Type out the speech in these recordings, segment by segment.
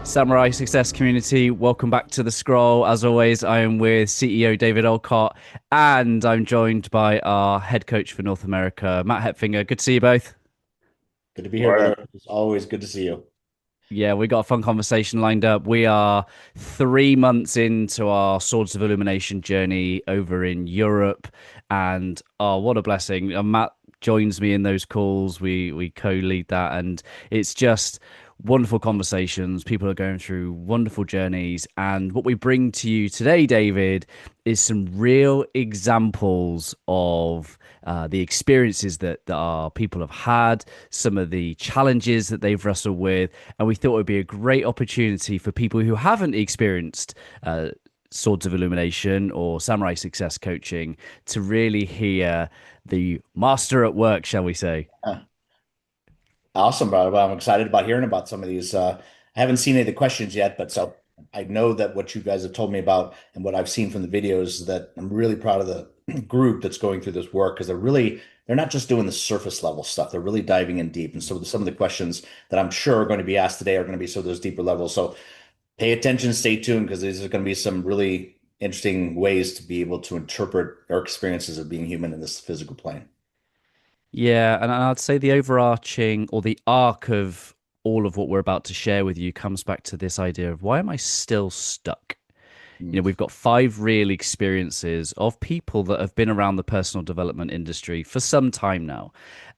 Samurai Success Community, welcome back to the Scroll. As always, I am with CEO David Olcott, and I'm joined by our head coach for North America, Matt Hepfinger. Good to see you both. Good to be here, Morning. brother. It's always good to see you. Yeah, we got a fun conversation lined up. We are 3 months into our Swords of Illumination journey over in Europe, and oh, what a blessing! Matt joins me in those calls. We co-lead that, and it's just wonderful conversations. People are going through wonderful journeys, and what we bring to you today, David, is some real examples of the experiences that our people have had, some of the challenges that they've wrestled with, and we thought it would be a great opportunity for people who haven't experienced Swords of Illumination or Samurai Success Coaching to really hear the master at work, shall we say. Huh. Awesome, brother. Well, I'm excited about hearing about some of these. I haven't seen any of the questions yet, but so I know that what you guys have told me about and what I've seen from the videos, that I'm really proud of the group that's going through this work, because they're not just doing the surface level stuff. They're really diving in deep. And so some of the questions that I'm sure are going to be asked today are going to be so those deeper levels. So pay attention, stay tuned, because these are going to be some really interesting ways to be able to interpret our experiences of being human in this physical plane. Yeah, and I'd say the overarching or the arc of all of what we're about to share with you comes back to this idea of why am I still stuck? Mm. We've got five real experiences of people that have been around the personal development industry for some time now.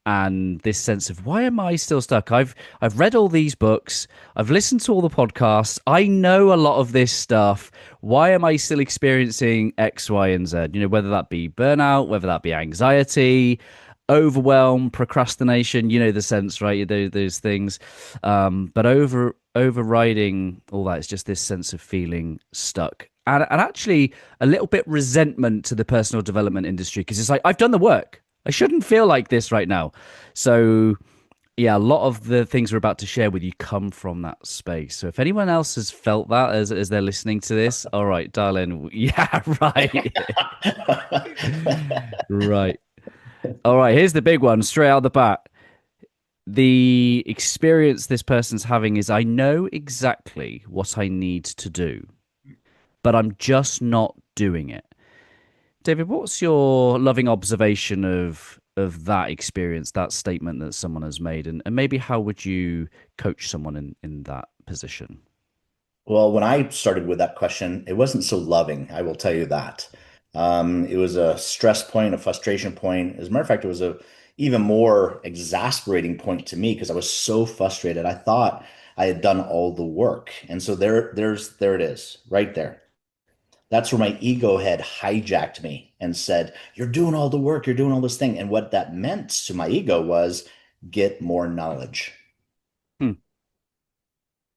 And this sense of why am I still stuck? I've read all these books, I've listened to all the podcasts, I know a lot of this stuff. Why am I still experiencing X, Y, and Z? Whether that be burnout, whether that be anxiety, overwhelm, procrastination, the sense, right? Those things. But overriding all that is just this sense of feeling stuck. And actually a little bit resentment to the personal development industry, because it's like, I've done the work. I shouldn't feel like this right now. So yeah, a lot of the things we're about to share with you come from that space. So if anyone else has felt that as they're listening to this, all right, darling. Yeah, right. Right. All right, here's the big one straight out the bat. The experience this person's having is I know exactly what I need to do, but I'm just not doing it. David, what's your loving observation of that experience, that statement that someone has made, and maybe how would you coach someone in that position? Well, when I started with that question, it wasn't so loving, I will tell you that. It was a stress point, a frustration point. As a matter of fact, it was a even more exasperating point to me because I was so frustrated. I thought I had done all the work. And so there it is, right there. That's where my ego had hijacked me and said, "You're doing all the work, you're doing all this thing." And what that meant to my ego was get more knowledge. Hmm.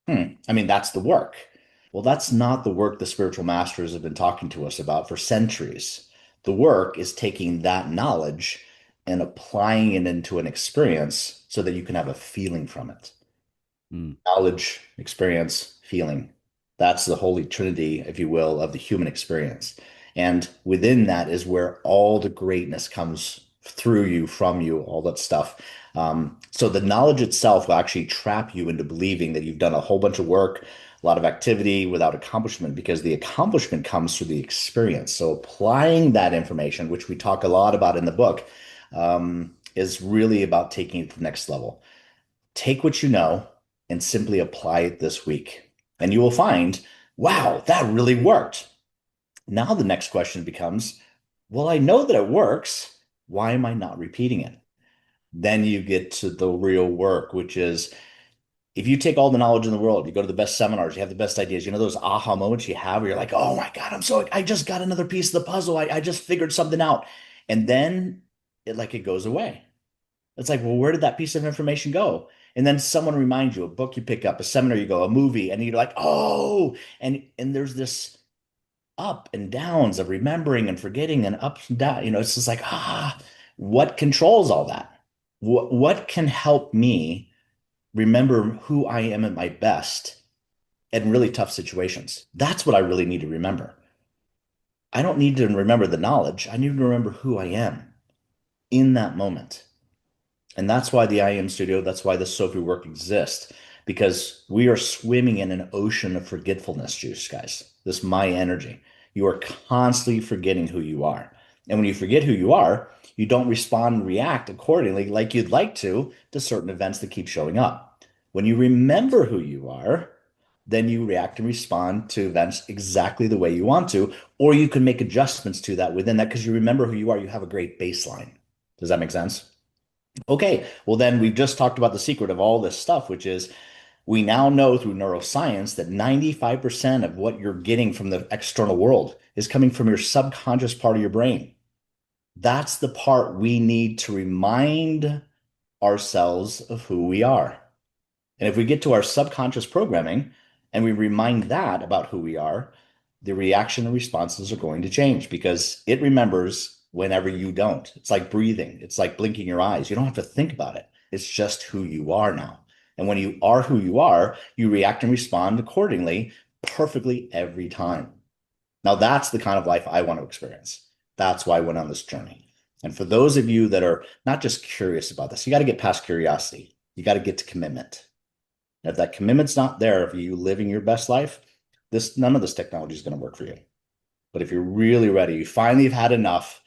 I mean, that's the work. Well, that's not the work the spiritual masters have been talking to us about for centuries. The work is taking that knowledge and applying it into an experience so that you can have a feeling from it. Hmm. Knowledge, experience, feeling. That's the holy trinity, if you will, of the human experience. And within that is where all the greatness comes through you, from you, all that stuff. So the knowledge itself will actually trap you into believing that you've done a whole bunch of work, a lot of activity without accomplishment, because the accomplishment comes through the experience. So applying that information, which we talk a lot about in the book, is really about taking it to the next level. Take what you know and simply apply it this week. And you will find, wow, that really worked. Now the next question becomes, well, I know that it works. Why am I not repeating it? Then you get to the real work, which is if you take all the knowledge in the world, you go to the best seminars, you have the best ideas, those aha moments you have where you're like, oh my God, I just got another piece of the puzzle. I just figured something out. And then it goes away. It's like, well, where did that piece of information go? And then someone reminds you, a book you pick up, a seminar you go, a movie, and you're like, oh, and there's this up and downs of remembering and forgetting and ups and down. It's just like, what controls all that? What can help me remember who I am at my best in really tough situations? That's what I really need to remember. I don't need to remember the knowledge. I need to remember who I am in that moment. And that's why the I Am Studio, that's why the SOFI work exists. because we are swimming in an ocean of forgetfulness juice, guys. This my energy. You are constantly forgetting who you are. And when you forget who you are, you don't respond and react accordingly like you'd like to certain events that keep showing up. When you remember who you are, then you react and respond to events exactly the way you want to, or you can make adjustments to that within that because you remember who you are. You have a great baseline. Does that make sense? Okay, well, then we've just talked about the secret of all this stuff, which is we now know through neuroscience that 95% of what you're getting from the external world is coming from your subconscious part of your brain. That's the part we need to remind ourselves of who we are. And if we get to our subconscious programming and we remind that about who we are, the reaction and responses are going to change because it remembers whenever you don't. It's like breathing, it's like blinking your eyes. You don't have to think about it. It's just who you are now. And when you are who you are, you react and respond accordingly perfectly every time. Now, that's the kind of life I want to experience. That's why I went on this journey. And for those of you that are not just curious about this, you got to get past curiosity. You got to get to commitment. And if that commitment's not there for you living your best life, none of this technology is going to work for you. But if you're really ready, you finally have had enough.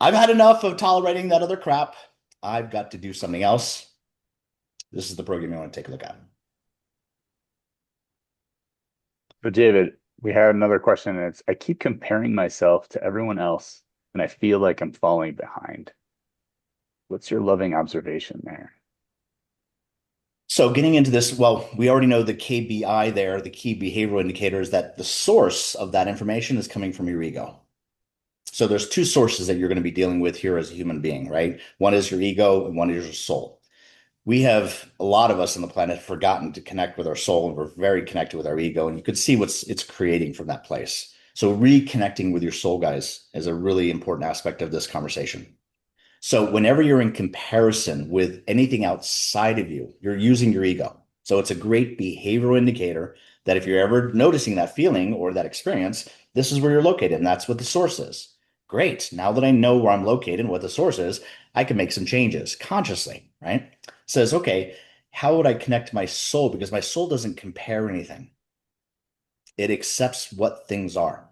I've had enough of tolerating that other crap. I've got to do something else. This is the program you want to take a look at. But David, we had another question, and it's I keep comparing myself to everyone else, and I feel like I'm falling behind. What's your loving observation there? So getting into this, well, we already know the KBI there, the key behavioral indicator is that the source of that information is coming from your ego. So there's two sources that you're going to be dealing with here as a human being, right? One is your ego and one is your soul. We have a lot of us on the planet forgotten to connect with our soul, and we're very connected with our ego, and you could see what it's creating from that place. So reconnecting with your soul, guys, is a really important aspect of this conversation. So whenever you're in comparison with anything outside of you, you're using your ego. So it's a great behavioral indicator that if you're ever noticing that feeling or that experience, this is where you're located, and that's what the source is. Great. Now that I know where I'm located and what the source is, I can make some changes consciously, right? Says, okay, how would I connect my soul? Because my soul doesn't compare anything. It accepts what things are.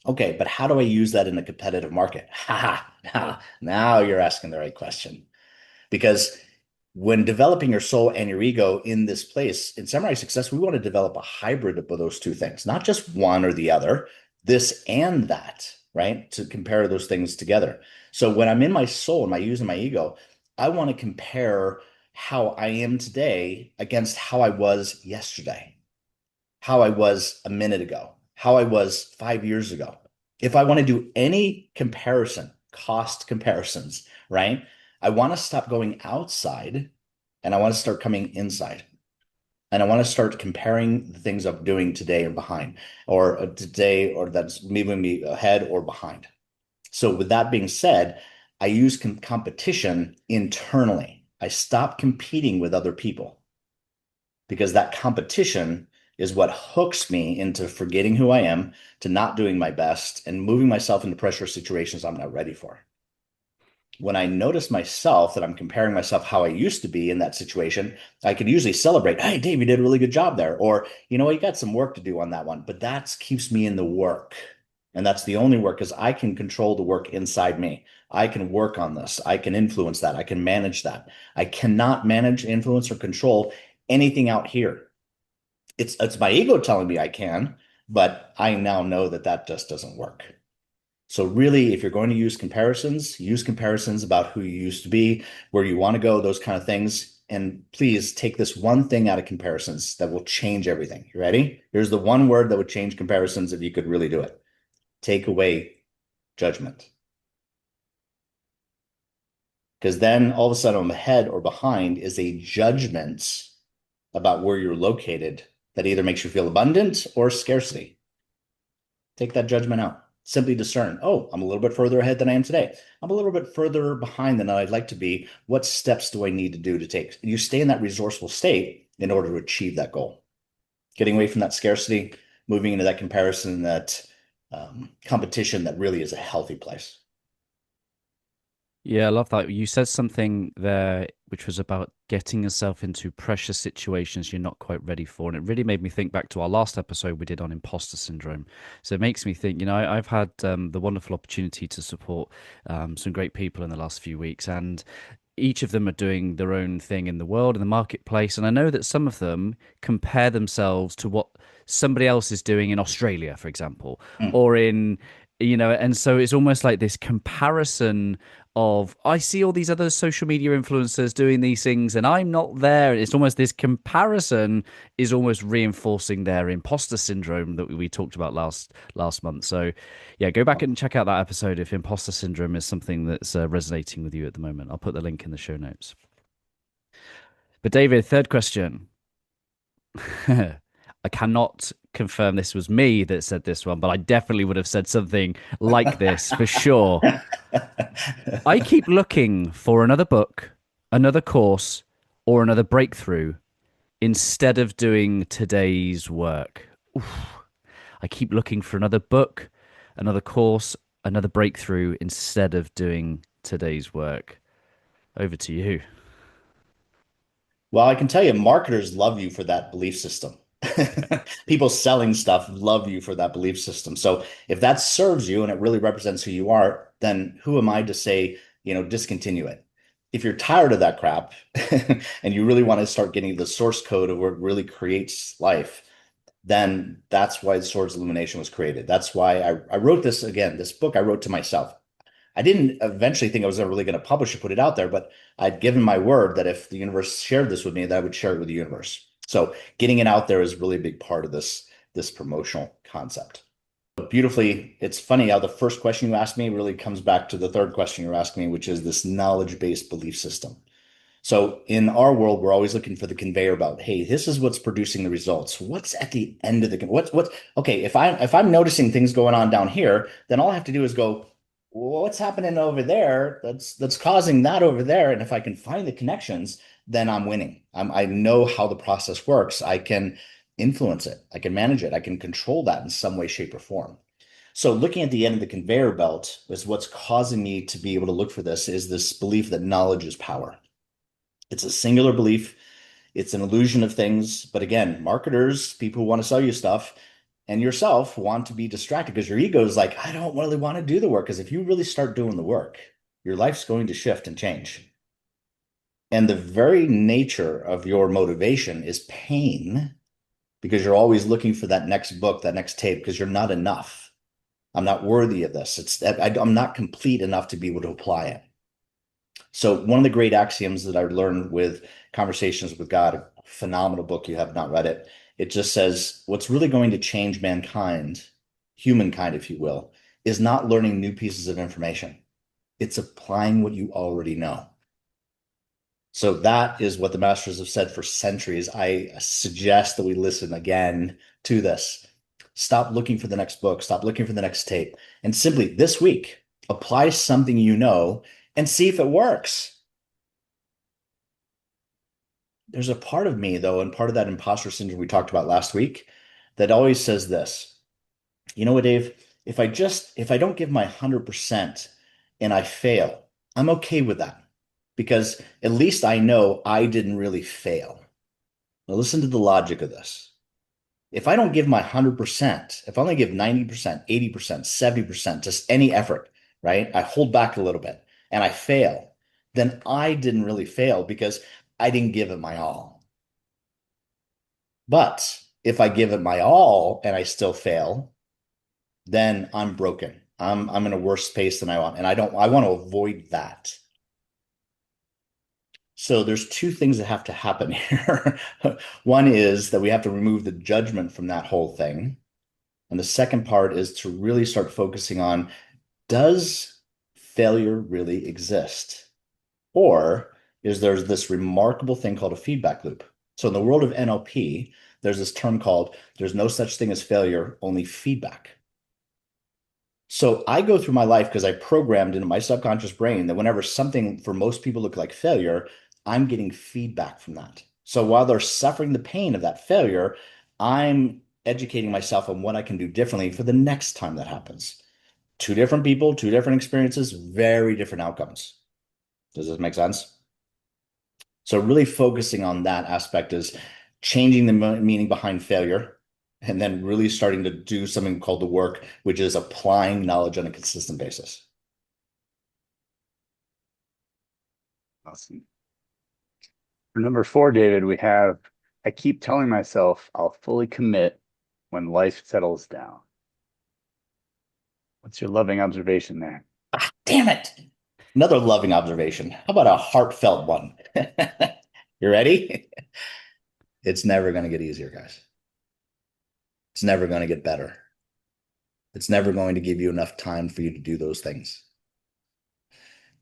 Okay, but how do I use that in a competitive market? Ha ha. Now you're asking the right question. Because when developing your soul and your ego in this place, in Samurai Success, we want to develop a hybrid of those two things, not just one or the other, this and that, right? To compare those things together. So when I'm in my soul and I'm using my ego, I want to compare how I am today against how I was yesterday, how I was a minute ago, how I was 5 years ago. If I want to do any comparison, cost comparisons, right? I want to stop going outside and I want to start coming inside. And I want to start comparing the things I'm doing today and behind, or today, or that's moving me ahead or behind. So, with that being said, I use competition internally. I stop competing with other people because that competition is what hooks me into forgetting who I am, to not doing my best, and moving myself into pressure situations I'm not ready for. When I notice myself that I'm comparing myself how I used to be in that situation, I can usually celebrate, hey, Dave, you did a really good job there. Or, you know, you got some work to do on that one. But that keeps me in the work. And that's the only work, is I can control the work inside me. I can work on this. I can influence that. I can manage that. I cannot manage, influence, or control anything out here. It's my ego telling me I can, but I now know that that just doesn't work. So really, if you're going to use comparisons about who you used to be, where you want to go, those kind of things. And please take this one thing out of comparisons that will change everything. You ready? Here's the one word that would change comparisons if you could really do it. Take away judgment. Because then all of a sudden, ahead or behind is a judgment about where you're located that either makes you feel abundant or scarcity. Take that judgment out. Simply discern, oh, I'm a little bit further ahead than I am today. I'm a little bit further behind than I'd like to be. What steps do I need to do to take? You stay in that resourceful state in order to achieve that goal. Getting away from that scarcity, moving into that comparison, that competition that really is a healthy place. Yeah, I love that. You said something there which was about getting yourself into pressure situations you're not quite ready for. And it really made me think back to our last episode we did on imposter syndrome. So it makes me think, I've had the wonderful opportunity to support some great people in the last few weeks, and each of them are doing their own thing in the world, in the marketplace. And I know that some of them compare themselves to what somebody else is doing in Australia, for example, Mm. or and so it's almost like this comparison of, I see all these other social media influencers doing these things and I'm not there. It's almost this comparison is almost reinforcing their imposter syndrome that we talked about last month. So yeah, go back and check out that episode if imposter syndrome is something that's resonating with you at the moment. I'll put the link in the show notes. But David, third question. I cannot confirm this was me that said this one, but I definitely would have said something like this for sure. I keep looking for another book, another course, or another breakthrough instead of doing today's work. Oof. I keep looking for another book, another course, another breakthrough instead of doing today's work. Over to you. Well, I can tell you, marketers love you for that belief system. People selling stuff love you for that belief system. So if that serves you and it really represents who you are, then who am I to say, discontinue it? If you're tired of that crap and you really want to start getting the source code of what really creates life, then that's why the Swords of Illumination was created. That's why I wrote this again. This book I wrote to myself. I didn't eventually think I was ever really going to publish or put it out there, but I'd given my word that if the universe shared this with me, that I would share it with the universe. So getting it out there is really a big part of this promotional concept. But beautifully, it's funny how the first question you asked me really comes back to the third question you're asking me, which is this knowledge-based belief system. So in our world, we're always looking for the conveyor belt. Hey, this is what's producing the results. What's at the end of the what's okay, if I'm noticing things going on down here, then all I have to do is go, well, what's happening over there that's causing that over there? And if I can find the connections, then I'm winning. I know how the process works. I can influence it. I can manage it. I can control that in some way, shape, or form. So looking at the end of the conveyor belt is what's causing me to be able to look for this is this belief that knowledge is power. It's a singular belief. It's an illusion of things. But again, marketers, people who want to sell you stuff, and yourself want to be distracted because your ego is like, I don't really want to do the work. Because if you really start doing the work, your life's going to shift and change. And the very nature of your motivation is pain because you're always looking for that next book, that next tape, because you're not enough. I'm not worthy of this. I'm not complete enough to be able to apply it. So one of the great axioms that I learned with Conversations with God, a phenomenal book, you have not read it. It just says what's really going to change mankind, humankind, if you will, is not learning new pieces of information. It's applying what you already know. So that is what the masters have said for centuries. I suggest that we listen again to this. Stop looking for the next book. Stop looking for the next tape. And simply this week, apply something you know and see if it works. There's a part of me, though, and part of that imposter syndrome we talked about last week that always says this. You know what, Dave? If I don't give my 100% and I fail, I'm okay with that because at least I know I didn't really fail. Now listen to the logic of this. If I don't give my 100%, if I only give 90%, 80%, 70%, just any effort, right? I hold back a little bit and I fail, then I didn't really fail because I didn't give it my all. But if I give it my all and I still fail, then I'm broken. I'm in a worse space than I want. And I want to avoid that. So there's two things that have to happen here. One is that we have to remove the judgment from that whole thing. And the second part is to really start focusing on, does failure really exist? Or is there's this remarkable thing called a feedback loop? So in the world of NLP, there's this term called, there's no such thing as failure, only feedback. So I go through my life because I programmed into my subconscious brain that whenever something for most people look like failure, I'm getting feedback from that. So while they're suffering the pain of that failure, I'm educating myself on what I can do differently for the next time that happens. Two different people, two different experiences, very different outcomes. Does this make sense? So really focusing on that aspect is changing the meaning behind failure and then really starting to do something called the work, which is applying knowledge on a consistent basis. Awesome. For number 4, David, we have, I keep telling myself I'll fully commit when life settles down. What's your loving observation there? Ah, damn it. Another loving observation. How about a heartfelt one? You ready? It's never going to get easier, guys. It's never going to get better. It's never going to give you enough time for you to do those things.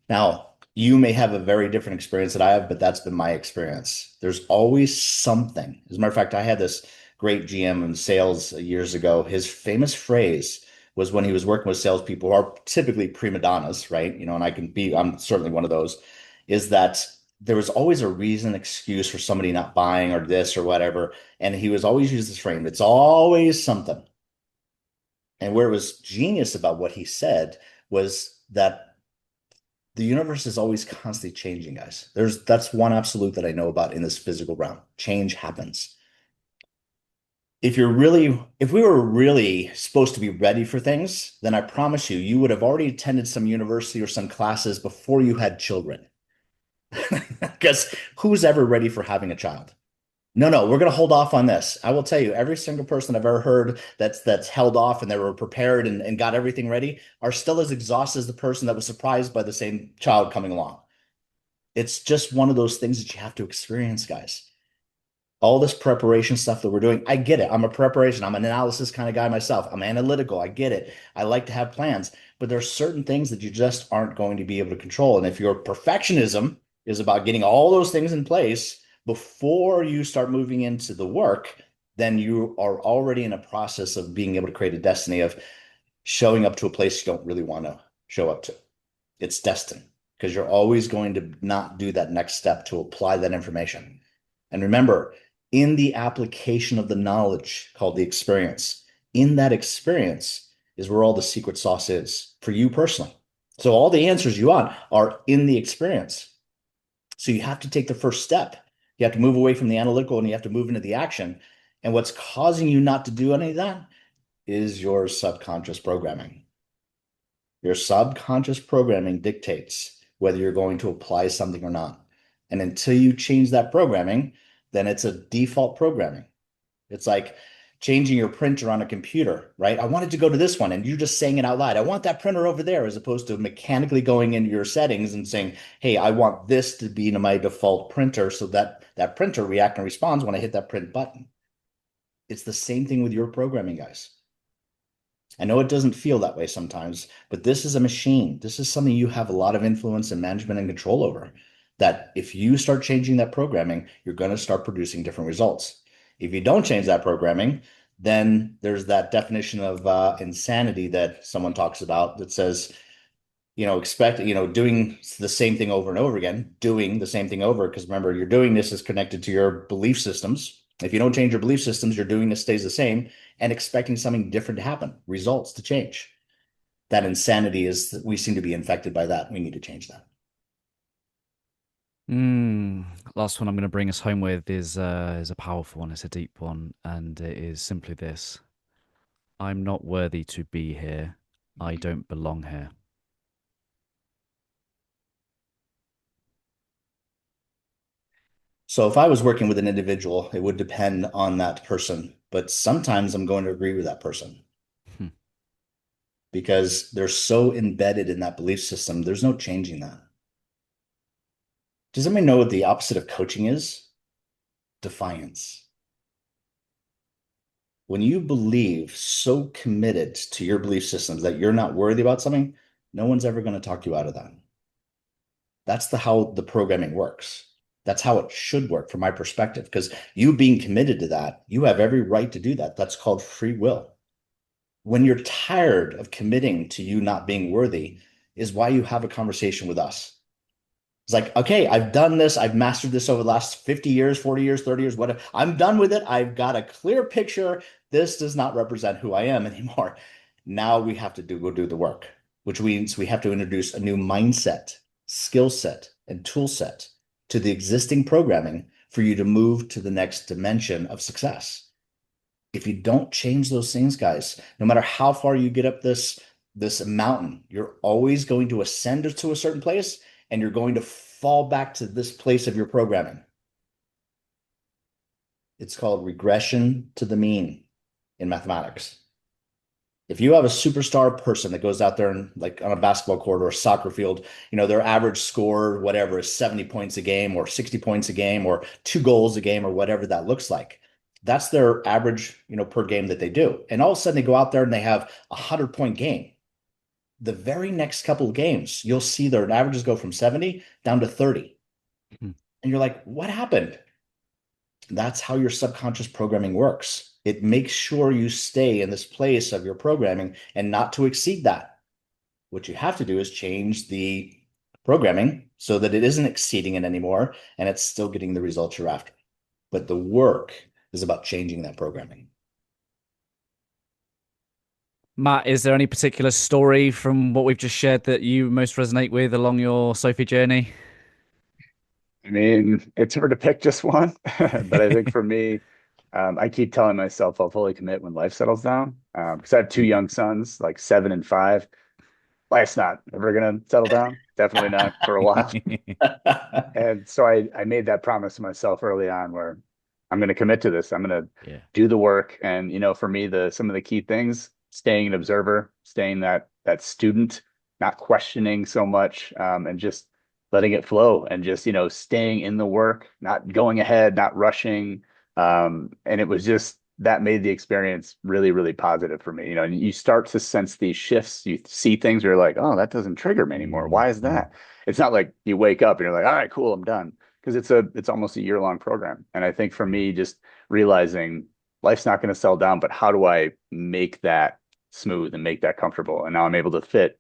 Now, you may have a very different experience that I have, but that's been my experience. There's always something. As a matter of fact, I had this great GM in sales years ago. His famous phrase was when he was working with salespeople who are typically prima donnas, right? And I'm certainly one of those, is that there was always a reason, excuse for somebody not buying or this or whatever. And he was always use this frame. It's always something. And where it was genius about what he said was that the universe is always constantly changing, guys. That's one absolute that I know about in this physical realm. Change happens. If we were really supposed to be ready for things, then I promise you, you would have already attended some university or some classes before you had children. Because who's ever ready for having a child? No, we're going to hold off on this. I will tell you, every single person I've ever heard that's held off and they were prepared and got everything ready are still as exhausted as the person that was surprised by the same child coming along. It's just one of those things that you have to experience, guys. All this preparation stuff that we're doing, I get it. I'm an analysis kind of guy myself. I'm analytical. I get it. I like to have plans, but there's certain things that you just aren't going to be able to control. And if your perfectionism is about getting all those things in place before you start moving into the work, then you are already in a process of being able to create a destiny of showing up to a place you don't really want to show up to. It's destined because you're always going to not do that next step to apply that information. And remember, in the application of the knowledge called the experience, in that experience is where all the secret sauce is for you personally. So all the answers you want are in the experience. So you have to take the first step. You have to move away from the analytical and you have to move into the action. And what's causing you not to do any of that is your subconscious programming. Your subconscious programming dictates whether you're going to apply something or not. And until you change that programming, then it's a default programming. It's like changing your printer on a computer, right? I want it to go to this one, and you just saying it out loud. I want that printer over there, as opposed to mechanically going into your settings and saying, hey, I want this to be my default printer so that that printer reacts and responds when I hit that print button. It's the same thing with your programming, guys. I know it doesn't feel that way sometimes, but this is a machine. This is something you have a lot of influence and management and control over. That if you start changing that programming, you're going to start producing different results. If you don't change that programming, then there's that definition of insanity that someone talks about that says, doing the same thing over and over again, doing the same thing over. Because remember, your doing this is connected to your belief systems. If you don't change your belief systems, your doing this stays the same and expecting something different to happen, results to change. That insanity is, we seem to be infected by that. We need to change that. Last one I'm going to bring us home with is a powerful one. It's a deep one, and it is simply this: I'm not worthy to be here. I don't belong here. So if I was working with an individual, it would depend on that person. But sometimes I'm going to agree with that person Hmm. because they're so embedded in that belief system. There's no changing that. Does anybody know what the opposite of coaching is? Defiance. When you believe so committed to your belief systems that you're not worthy about something, no one's ever going to talk you out of that. That's how the programming works. That's how it should work from my perspective, because you being committed to that, you have every right to do that. That's called free will. When you're tired of committing to you not being worthy is why you have a conversation with us. It's like, okay, I've done this. I've mastered this over the last 50 years, 40 years, 30 years, whatever. I'm done with it. I've got a clear picture. This does not represent who I am anymore. Now we have to go do the work, which means we have to introduce a new mindset, skill set, and tool set to the existing programming for you to move to the next dimension of success. If you don't change those things, guys, no matter how far you get up this mountain, you're always going to ascend to a certain place and you're going to fall back to this place of your programming. It's called regression to the mean in mathematics. If you have a superstar person that goes out there and like on a basketball court or a soccer field, their average score, whatever, is 70 points a game or 60 points a game or 2 goals a game or whatever that looks like. That's their average, per game that they do. And all of a sudden they go out there and they have a 100-point game. The very next couple of games, you'll see their averages go from 70 down to 30. And you're like, what happened? That's how your subconscious programming works. It makes sure you stay in this place of your programming and not to exceed that. What you have to do is change the programming so that it isn't exceeding it anymore and it's still getting the results you're after. But the work is about changing that programming. Matt, is there any particular story from what we've just shared that you most resonate with along your SOFI journey? I mean, it's hard to pick just one, but I think for me, I keep telling myself I'll fully commit when life settles down. Because I have 2 young sons, like 7 and 5. Life's not ever gonna settle down. Definitely not for a while. And so I made that promise to myself early on where I'm going to commit to this. I'm going to do the work. And, for me, some of the key things, staying an observer, staying that student, not questioning so much, and just letting it flow and just, staying in the work, not going ahead, not rushing. And it was just that made the experience really, really positive for me. And you start to sense these shifts. You see things where you're like, oh, that doesn't trigger me anymore. Why is that? It's not like you wake up and you're like, all right, cool, I'm done. Because it's almost a year-long program. And I think for me, just realizing life's not going to settle down, but how do I make that smooth and make that comfortable? And now I'm able to fit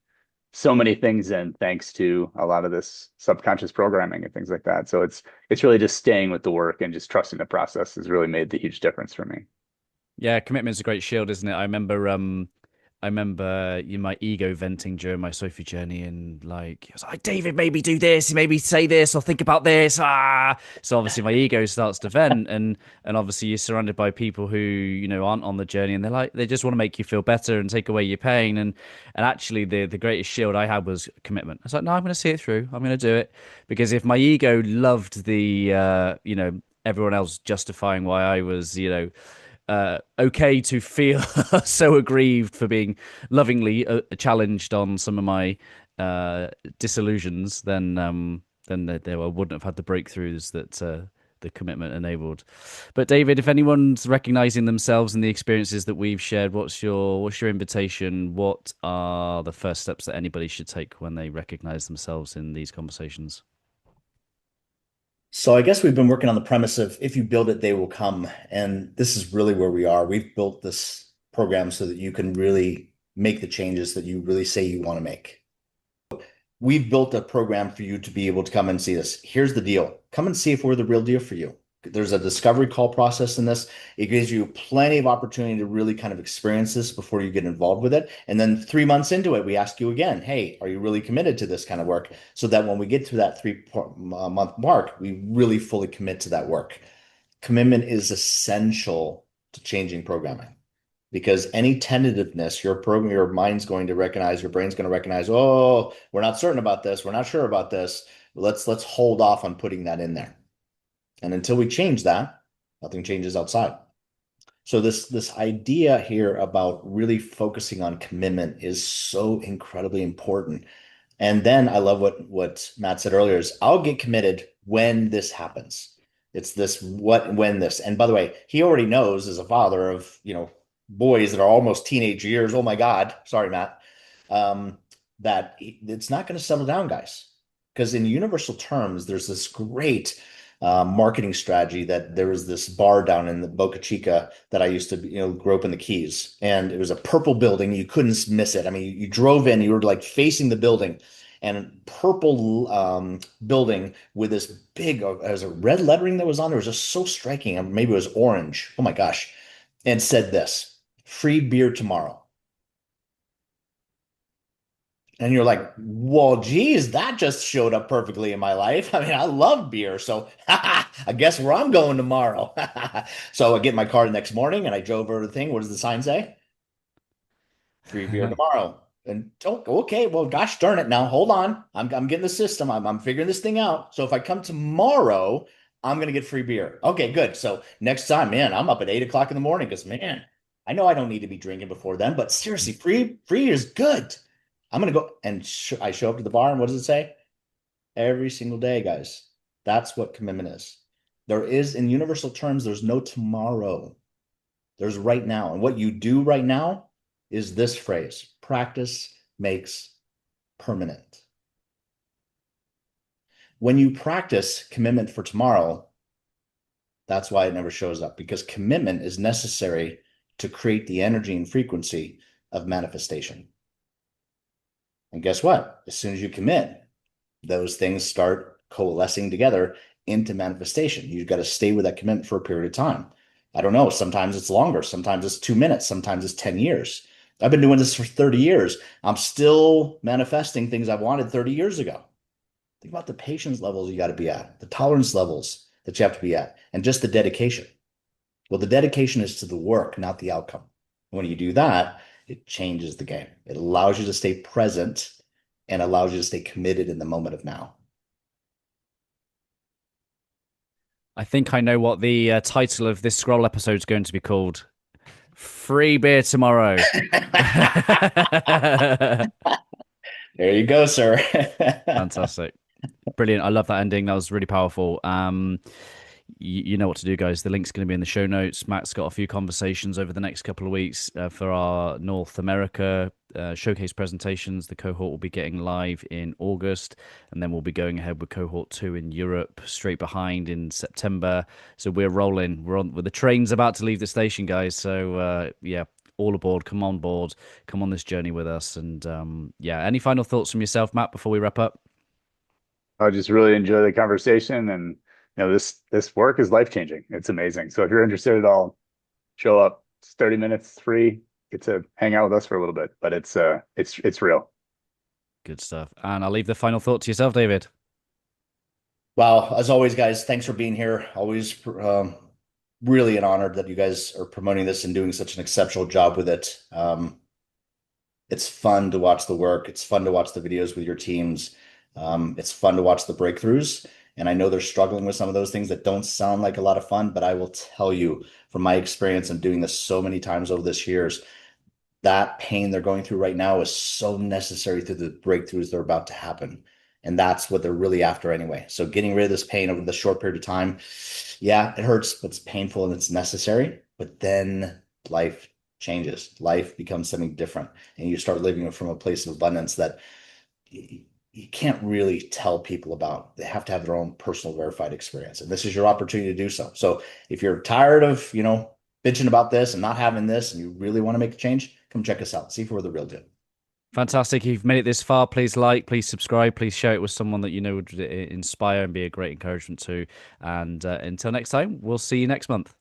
so many things in thanks to a lot of this subconscious programming and things like that. So it's really just staying with the work and just trusting the process has really made the huge difference for me. Yeah, commitment's a great shield, isn't it? I remember my ego venting during my SOFI journey, and like I was like, David, maybe do this, maybe say this, or think about this. So obviously my ego starts to vent, and obviously you're surrounded by people who aren't on the journey, and they just want to make you feel better and take away your pain. And actually the greatest shield I had was commitment. I was like, no, I'm going to see it through. I'm going to do it, because if my ego loved the everyone else justifying why I was okay to feel so aggrieved for being lovingly challenged on some of my disillusions, then they wouldn't have had the breakthroughs that the commitment enabled. But David, if anyone's recognizing themselves in the experiences that we've shared, what's your invitation? What are the first steps that anybody should take when they recognize themselves in these conversations? So I guess we've been working on the premise of if you build it, they will come. And this is really where we are. We've built this program so that you can really make the changes that you really say you want to make. We've built a program for you to be able to come and see this. Here's the deal. Come and see if we're the real deal for you. There's a discovery call process in this. It gives you plenty of opportunity to really kind of experience this before you get involved with it. And then 3 months into it, we ask you again, hey, are you really committed to this kind of work? So that when we get to that 3-month mark, we really fully commit to that work. Commitment is essential to changing programming, because any tentativeness, your mind's going to recognize, your brain's going to recognize, oh, we're not certain about this. We're not sure about this. Let's hold off on putting that in there. And until we change that, nothing changes outside. So this idea here about really focusing on commitment is so incredibly important. And then I love what Matt said earlier is I'll get committed when this happens. It's this when this. And by the way, he already knows as a father of, boys that are almost teenage years. Oh my God. Sorry, Matt. That it's not going to settle down, guys. Because in universal terms, there's this great marketing strategy that there was this bar down in the Boca Chica that I used to, grow up in the Keys, and it was a purple building. You couldn't miss it. I mean, you drove in, you were like facing the building, and purple building with this big, as a red lettering that was on there was just so striking. Maybe it was orange. Oh my gosh. And it said this, free beer tomorrow. And you're like, well, geez, that just showed up perfectly in my life. I mean, I love beer, so I guess where I'm going tomorrow. So I get in my car the next morning and I drove over the thing. What does the sign say? Free beer tomorrow. And oh, okay, well, gosh darn it. Now hold on. I'm getting the system. I'm figuring this thing out. So if I come tomorrow, I'm gonna get free beer. Okay, good. So next time, man, I'm up at 8 o'clock in the morning because man, I know I don't need to be drinking before then, but seriously, free is good. I'm gonna go and I show up to the bar, and what does it say? Every single day, guys. That's what commitment is. There is, in universal terms, there's no tomorrow. There's right now. And what you do right now is this phrase: practice makes permanent. When you practice commitment for tomorrow, that's why it never shows up, because commitment is necessary to create the energy and frequency of manifestation. And guess what? As soon as you commit, those things start coalescing together into manifestation. You've got to stay with that commitment for a period of time. I don't know. Sometimes it's longer. Sometimes it's 2 minutes. Sometimes it's 10 years. I've been doing this for 30 years. I'm still manifesting things I wanted 30 years ago. Think about the patience levels you got to be at, the tolerance levels that you have to be at, and just the dedication. Well, the dedication is to the work, not the outcome. When you do that, it changes the game. It allows you to stay present and allows you to stay committed in the moment of now. I think I know what the title of this scroll episode is going to be called. Free beer tomorrow. There you go, sir. Fantastic. Brilliant. I love that ending. That was really powerful. You know what to do, guys. The link's going to be in the show notes. Matt's got a few conversations over the next couple of weeks for our North America showcase presentations. The cohort will be getting live in August, and then we'll be going ahead with cohort 2 in Europe straight behind in September. So we're rolling. We're on. The train's about to leave the station, guys. So yeah, all aboard. Come on board. Come on this journey with us. And yeah, any final thoughts from yourself, Matt, before we wrap up? I just really enjoy the conversation, and this work is life changing. It's amazing. So if you're interested at all, show up. It's 30 minutes free. Get to hang out with us for a little bit, but it's real. Good stuff. And I'll leave the final thought to yourself, David. Well, as always, guys, thanks for being here. Always really an honor that you guys are promoting this and doing such an exceptional job with it. It's fun to watch the work. It's fun to watch the videos with your teams. It's fun to watch the breakthroughs. And I know they're struggling with some of those things that don't sound like a lot of fun, but I will tell you from my experience and doing this so many times over this years, that pain they're going through right now is so necessary through the breakthroughs that are about to happen. And that's what they're really after anyway. So getting rid of this pain over the short period of time, yeah, it hurts, but it's painful and it's necessary. But then life changes. Life becomes something different. And you start living from a place of abundance that you can't really tell people about. They have to have their own personal verified experience. And this is your opportunity to do so. So if you're tired of, bitching about this and not having this, and you really want to make a change, come check us out. See if we're the real deal. Fantastic. If you've made it this far, please like, please subscribe, please share it with someone that you know would inspire and be a great encouragement to. And until next time, we'll see you next month.